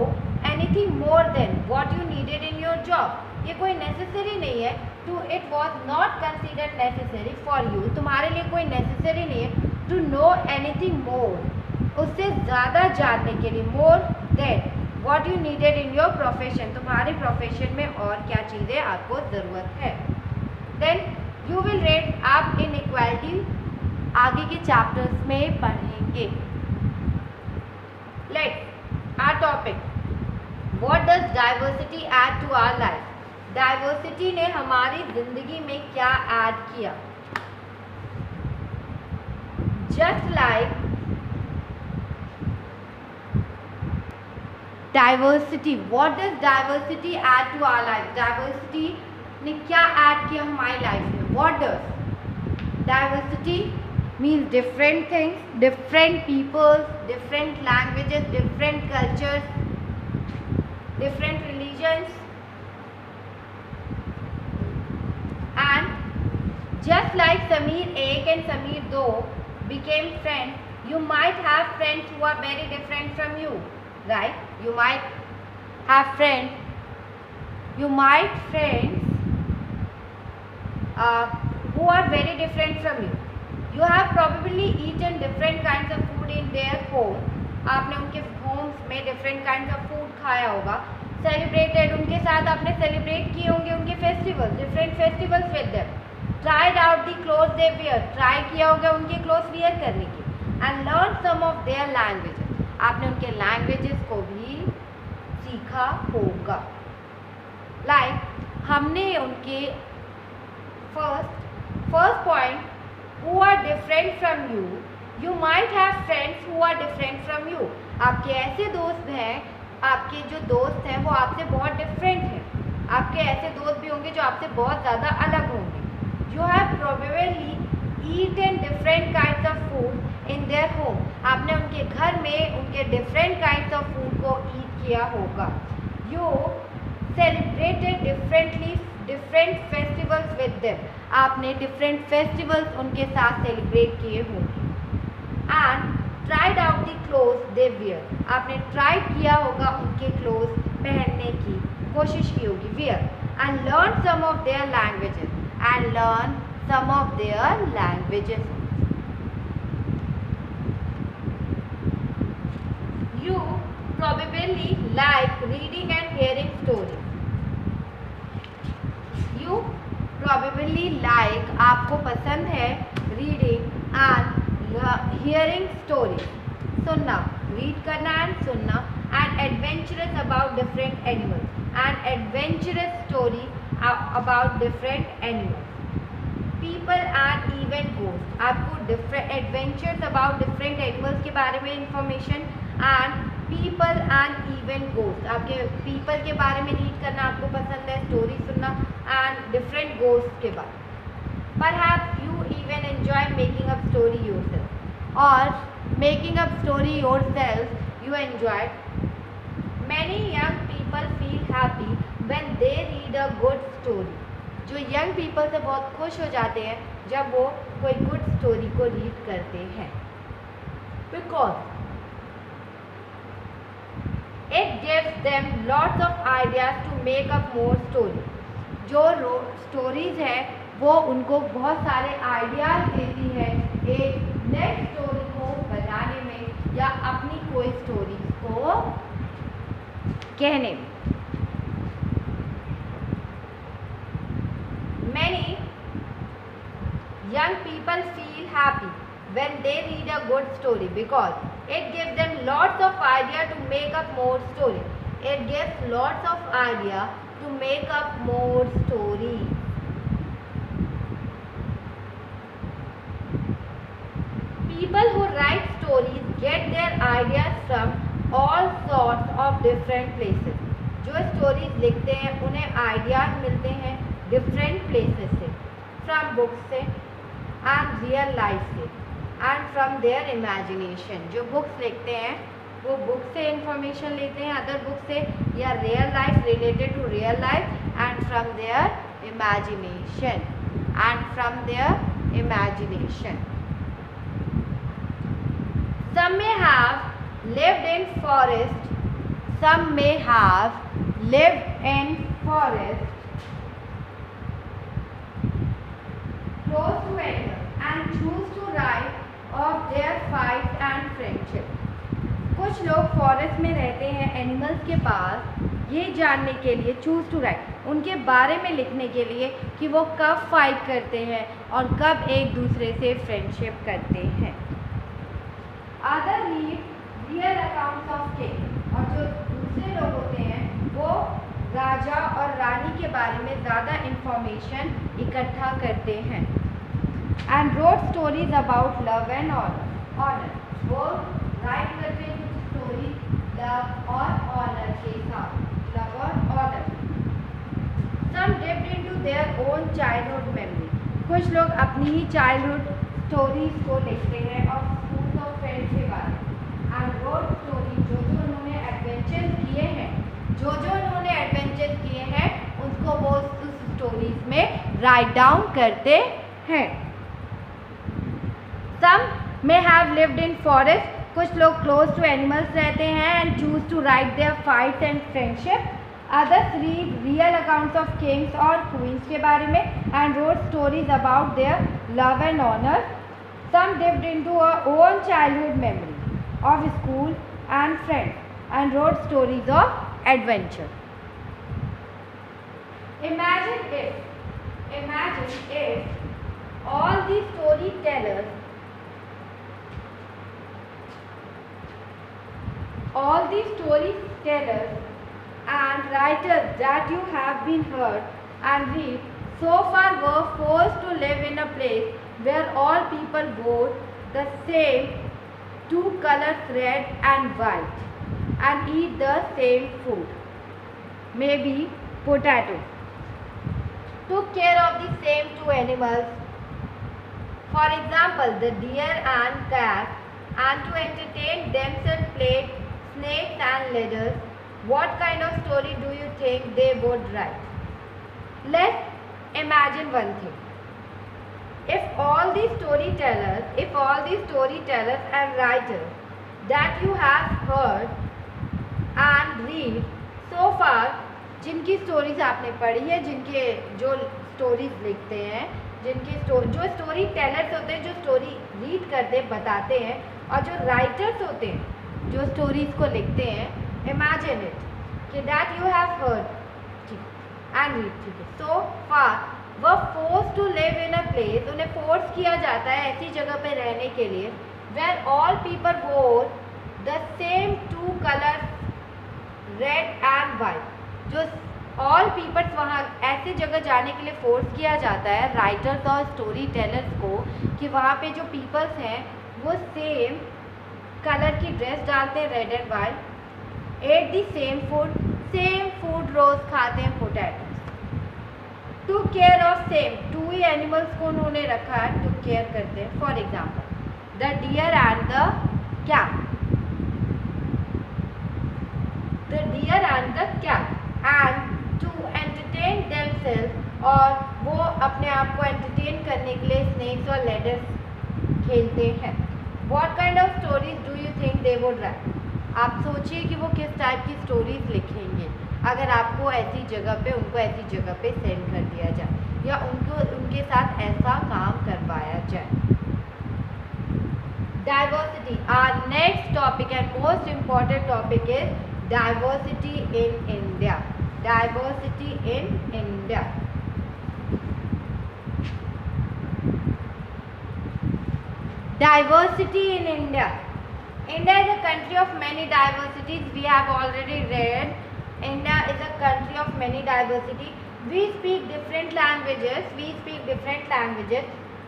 anything more than what you needed in your job. ये कोई नेसेसरी नहीं है to, it was not considered necessary for you, तुम्हारे लिए कोई नेसेसरी नहीं है टू नो एनीथिंग मोर, उससे ज़्यादा जानने के लिए, more than what you needed in your profession, तुम्हारे प्रोफेशन में और क्या चीज़ें आपको ज़रूरत है. देन यू विल रीड, आप इनइक्वालिटी आगे के चैप्टर्स में पढ़ेंगे. Let's our topic, what does diversity add to our life. Diversity ने हमारी ज़िंदगी में क्या ऐड किया. Just like diversity, what does diversity add to our life. Diversity ने क्या ऐड किया हमारी लाइफ में. What does diversity means different things, different peoples, different languages, different cultures, different religions. And just like Sameer 1 and Sameer 2 became friends, you might have friends who are very different from you, right? You might have friends who are very different from you. You have probably eaten different kinds of food in their home. आपने उनके homes में different kinds of food खाया होगा. Celebrated, उनके साथ आपने celebrate किए होंगे उनके festivals, different festivals with them. Tried out the cloth they wear, try किया होगा उनके क्लोथ वियर करने की. And learn some of their languages, आपने उनके लैंग्वेजेस को भी सीखा होगा. लाइक हमने उनके first point, who are different from you, you might have friends who are different from you. आपके ऐसे दोस्त हैं, आपके जो दोस्त हैं वो आपसे बहुत डिफरेंट हैं. आपके ऐसे दोस्त भी होंगे जो आपसे बहुत ज़्यादा अलग होंगे. You have probably eaten different kinds of food in their home, आपने उनके घर में उनके डिफरेंट काइंड्स ऑफ फूड को ईट किया होगा. You celebrated different festivals with them, आपने डिफरेंट फेस्टिवल्स उनके साथ सेलिब्रेट किए होंगे. And tried out the cloth they wear, आपने ट्राई किया होगा उनके क्लोथ पहनने की कोशिश की होगी. Wear. And learn some of their languages, and learn some of their languages. You probably like reading and hearing stories. You probably like, आपको पसंद है reading and hearing stories, सुनना. रीड करना एंड सुनना, and adventurous about different animals, and adventurous story about different animals, people and even ghost, आपको different adventures about different animals के बारे में information, and people and even ghost, आपके people के बारे में रीड करना आपको पसंद है, स्टोरी सुनना, एंड डिफरेंट गोस्ट के बारे में। Perhaps you even enjoy making up story yourself, or making up story yourself you enjoy. Many young people feel happy when they read a good story. जो young people से बहुत खुश हो जाते हैं जब वो कोई गुड स्टोरी को रीड करते हैं, because it gives them lots of ideas to make up more stories. जो स्टोरीज है वो उनको बहुत सारे आइडियाज देती है एक नेक्स्ट स्टोरी को बनाने में या अपनी कोई स्टोरी को कहने में। Many young people feel happy when they read a good story because it gives them lots of idea to make up more story. It gives lots of idea to make up more stories. People who write stories get their ideas from all sorts of different places. जो stories लिखते हैं उन्हें ideas मिलते हैं different places से, from books से and real life से, and from their imagination. जो बुक्स लिखते हैं वो बुक से इंफॉर्मेशन लेते हैं, अदर बुक से, या real life related to real life, and from their imagination, Some may have lived in forest, some may have lived in forest close to animals and choose to write of their fights and friendship. कुछ लोग forest में रहते हैं animals के पास, ये जानने के लिए चूज़ टू राइट, उनके बारे में लिखने के लिए कि वो कब फाइट करते हैं और कब एक दूसरे से फ्रेंडशिप करते हैं। Other read real accounts of king, और जो दूसरे लोग होते हैं वो राजा और रानी के बारे में ज़्यादा इंफॉर्मेशन इकट्ठा करते हैं। And wrote stories about love and honour, वो राइट करते हैं कुछ स्टोरी लव और ऑनर के साथ, लव और honour. Some dipped into their own childhood memory, कुछ लोग अपनी ही चाइल्डहुड स्टोरीज को लिखते हैं और स्कूल ऑफ फ्रेंड्स के बारे में। एंड रोड स्टोरी, जो उन्होंने एडवेंचर किए हैं उसको वो उस स्टोरीज में राइट डाउन करते हैं। Some may have lived in forest, कुछ लोग क्लोज टू एनिमल्स रहते हैं and choose to write their fights and friendship. Others read real accounts of kings और क्वींस के बारे में and wrote stories about their love and honour. Some dipped into a own childhood memory of school and friends and wrote stories of adventure. Imagine if all the storytellers and writers that you have been heard and read so far were forced to live in a place where all people wore the same two colors, red and white, and eat the same food, maybe potato, took care of the same two animals, for example the deer and cat, and to entertain themselves played snakes and ladders, what kind of story do you think they would write? Let's imagine one thing. If all the storytellers and writers that you have heard and read so far, जिनकी stories आपने पढ़ी है, जिनके जो stories लिखते हैं, जो story tellers होते हैं, जो स्टोरी रीड करते बताते हैं, और जो राइटर्स होते हैं जो स्टोरीज को लिखते हैं, इमेजिन इट कि that you have heard and read, ठीक है, सो फार वह force to live in a place, उन्हें फोर्स किया जाता है ऐसी जगह पे रहने के लिए where all people wore the same two colour red and white, जो ऑल पीपल्स वहाँ ऐसे जगह जाने के लिए फोर्स किया जाता है राइटर्स और स्टोरी टेलर्स को कि वहाँ पे जो पीपल्स हैं वो सेम कलर की ड्रेस डालते हैं, red and white, at the same food रोज खाते हैं potato, to care of same, to ही एनिमल्स को उन्होंने रखा है, टू केयर करते हैं। For example the deer and the cat, the deer and the cat, and to entertain themselves, और वो अपने आप को एंटरटेन करने के लिए स्नेक्स और लेडर्स खेलते हैं। What kind of stories do you think they would write? आप सोचिए कि वो किस टाइप की स्टोरीज लिखेंगे अगर आपको ऐसी जगह पे उनको ऐसी जगह पे सेंड कर दिया जाए या उनके साथ ऐसा काम करवाया जाए। Diversity, our next topic and most important topic is diversity in India. Diversity in India. Diversity in India. India is a country of many diversities. We have already read. India is a country of many diversity. We speak different languages.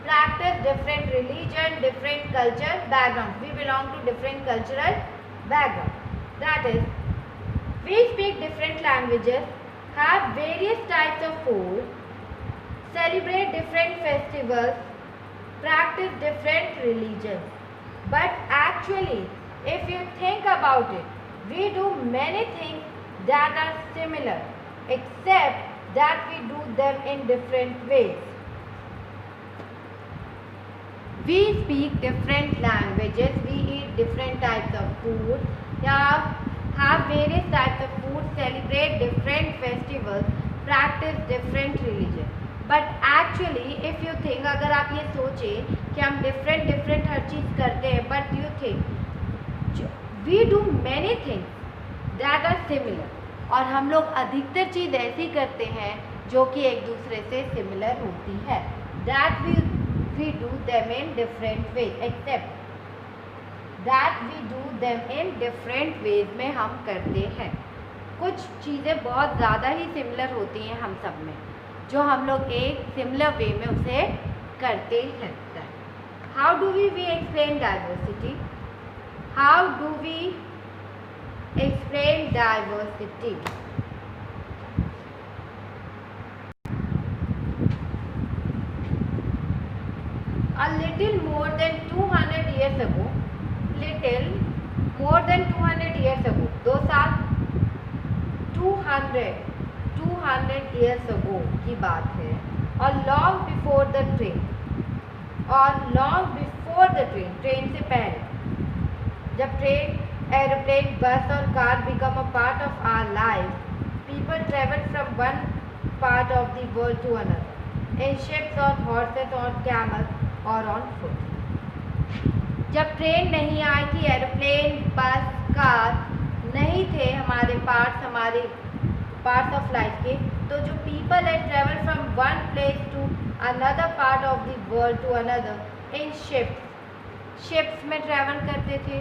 Practice different religion, different culture background. We belong to different cultural background. That is, we speak different languages, have various types of food, celebrate different festivals, practice different religions. But actually, if you think about it, we do many things that are similar, except that we do them in different ways. We speak different languages, we eat different types of food, have various types of food, celebrate different festivals, practice different religion. But actually, if you think, अगर आप ये सोचें कि हम different हर चीज़ करते हैं, but you think we do many things that are similar, और हम लोग अधिकतर चीज़ ऐसी करते हैं जो कि एक दूसरे से similar होती है, that we do them in different ways, except that we do them in different ways में हम करते हैं। कुछ चीज़ें बहुत ज़्यादा ही सिमिलर होती हैं हम सब में, जो हम लोग एक सिमिलर वे में उसे करते हैं। How do we explain diversity? How do we explain diversity? A little more than 200 years ago, little more than 200 years ago, 2 साल, 200 years ago की बात है, और long before the train, train से पहले, जब ट्रेन, एरोप्लेन, बस और car become a part of our life, people travel from one part of the world to another in ships, on horses, on camels or on foot. जब train नहीं आई थी, aeroplane, बस, car नहीं थे हमारे parts of life के, तो जो पीपल है travel from one place to another part of the world to another in ships में ट्रैवल करते थे,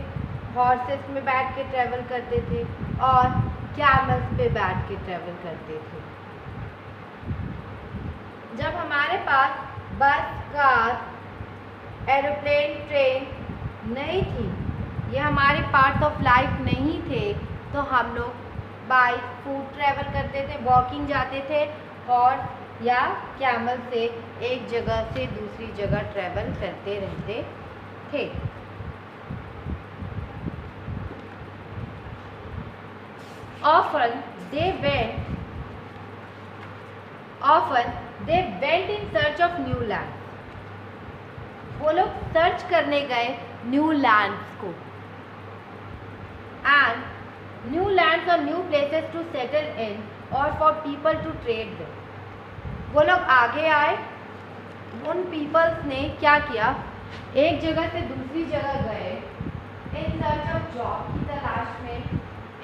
हॉर्सेस में बैठ के ट्रैवल करते थे और कैमल्स पे बैठ के ट्रैवल करते थे। जब हमारे पास बस, कार, एरोप्लेन, ट्रेन नहीं थी, ये हमारे पार्ट्स ऑफ लाइफ नहीं थे, तो हम लोग बाय फूट ट्रैवल करते थे, वॉकिंग जाते थे, हॉर्स या कैमल से एक जगह से दूसरी जगह ट्रैवल करते रहते थे। Often they went in search of new lands. वो लोग सर्च करने गए न्यू लैंड्स को, एंड न्यू लैंड्स और new places to settle in और for people to trade with. वो लोग आगे आए, उन पीपल्स ने क्या किया, एक जगह से दूसरी जगह गए इन सर्च ऑफ जॉब की तलाश में,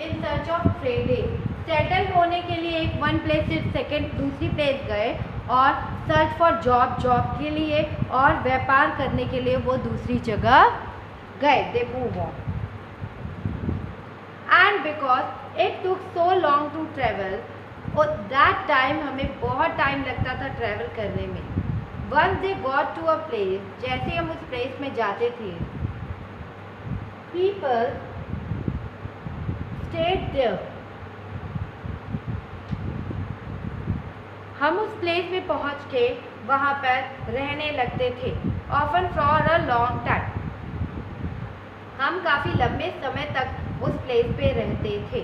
इन सर्च ऑफ ट्रेडिंग, सेटल होने के लिए एक वन प्लेस से सेकेंड दूसरी प्लेस गए और सर्च फॉर जॉब के लिए और व्यापार करने के लिए वो दूसरी जगह गए, they move on. And because it took so long to travel, और दैट टाइम हमें बहुत टाइम लगता था ट्रैवल करने में. Once they got to a place, जैसे हम उस प्लेस में जाते थे, पीपल स्टेड देयर, हम उस प्लेस में पहुंच के वहाँ पर रहने लगते थे. Often for a long time, हम काफ़ी लंबे समय तक उस प्लेस पे रहते थे.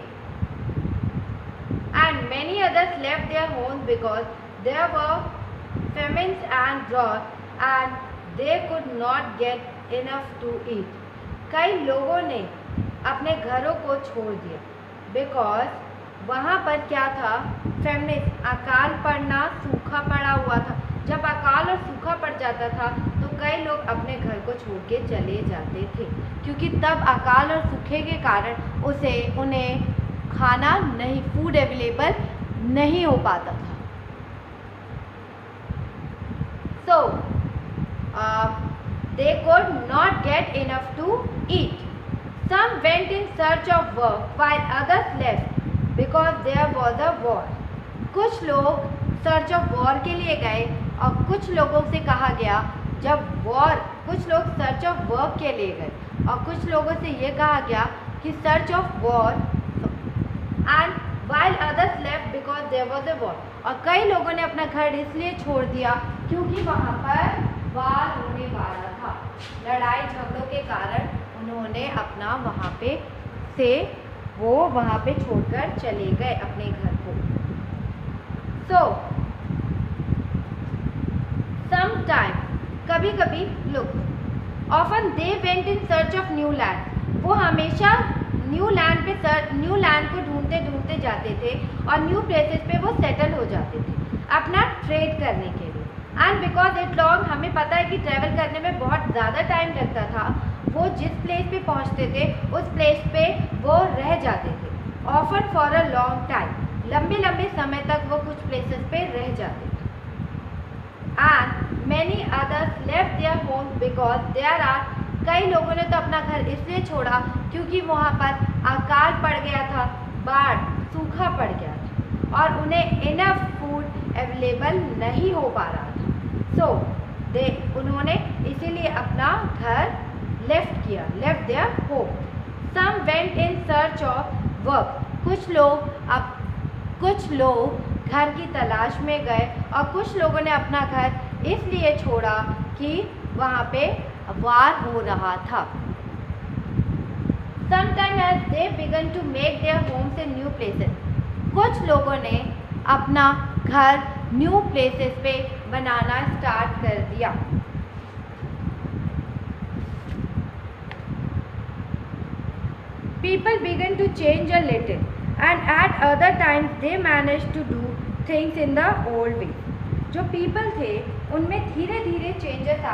And many others left their homes because there were famines and drought and they could not get enough to eat. कई लोगों ने अपने घरों को छोड़ दिया बिकॉज वहाँ पर क्या था, फेमिनिस, अकाल पड़ना, सूखा पड़ा हुआ था. जब अकाल और सूखा पड़ जाता था तो कई लोग अपने घर को छोड़ के चले जाते थे, क्योंकि तब अकाल और सूखे के कारण उन्हें खाना नहीं, फूड अवेलेबल नहीं हो पाता था. So they could not get enough to eat. Some went in search of work while others left because there was a war. कुछ लोग सर्च ऑफ वॉर के लिए गए और कुछ लोगों से कहा गया जब वॉर, कुछ लोग सर्च ऑफ वर्क के लिए गए और कुछ लोगों से ये कहा गया कि search of war, and while others left because there was a war. और कई लोगों ने अपना घर इसलिए छोड़ दिया क्योंकि वहाँ पर वार होने वाला था. लड़ाई झगड़ों के कारण उन्होंने अपना वहाँ पे छोड़कर चले गए अपने घर को. सो समटाइम, कभी कभी look, often they went in search of new land. वो हमेशा न्यू लैंड को ढूंढते ढूंढते जाते थे और न्यू प्लेसेस पे वो सेटल हो जाते थे अपना ट्रेड करने के लिए. एंड बिकॉज इट लॉन्ग, हमें पता है कि ट्रैवल करने में बहुत ज़्यादा टाइम लगता था. वो जिस प्लेस पे पहुंचते थे उस प्लेस पे वो रह जाते थे. Often for a long time, लंबे लंबे समय तक वो कुछ प्लेसेस पे रह जाते थे. And many others left their homes because there are, कई लोगों ने तो अपना घर इसलिए छोड़ा क्योंकि वहाँ पर अकाल पड़ गया था, बाढ़, सूखा पड़ गया था और उन्हें इनफ फूड अवेलेबल नहीं हो पा रहा था. सो उन्होंने इसीलिए अपना घर लेफ्ट किया, left their home. Some went in search of work, कुछ लोग घर की तलाश में गए और कुछ लोगों ने अपना घर इसलिए छोड़ा कि वहाँ पे वार हो रहा था. Sometime as they began to make their homes in new places, कुछ लोगों ने अपना घर न्यू प्लेसेस पे बनाना स्टार्ट कर दिया. People began to change a little, and at other times they managed to do things in the old way. जो people थे उनमें धीरे धीरे चेंजेस आ